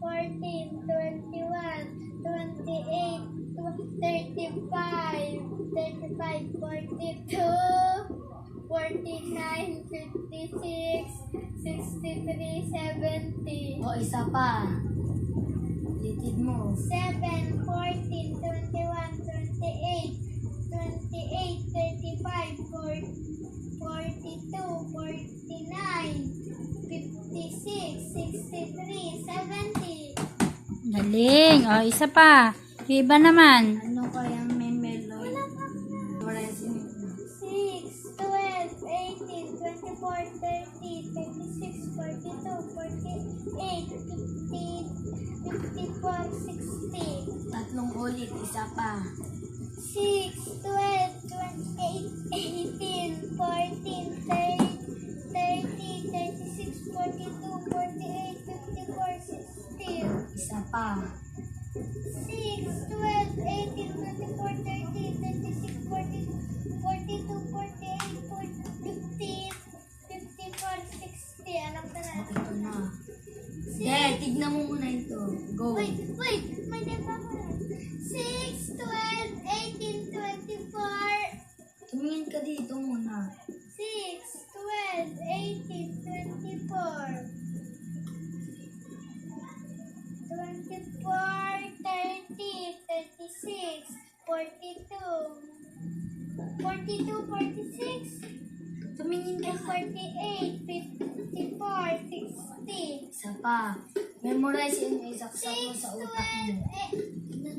14, 21, 28, 35, 42, 49, 56, 63, 70. O, isa pa. Litid mo. 7, 14, 21, 28, 35, 42, 49, 56, 63, 70. Galing. O, isa pa. Yung iba naman. Ano kayang may melody? Wala pa. Memorizing mo. 6, 12, 18, 24, 30, 36, 42, 48, 50, 54, 60. Tatlong ulit, isa pa. 6, 12, 28, 18, 14, 30, 36, 42, 48, 54, 60. Isa pa. 6, 12, 18, 24, 30, 36, 40, 42, 48, 50, 54, 60. Alam ko na. Ito na. Hindi, tignan mo muna ito. Go. Wait, may depa ko na. 6, 12, 18, 24. Tumingin ka dito muna. 6, 12, 18, 24. 24, 30, 36, 42. 42, 46. Tumingin ka. And 48, 54, 60. Isa pa. Memorize yun, isaksak mo 6, sa 12, utak mo. 8.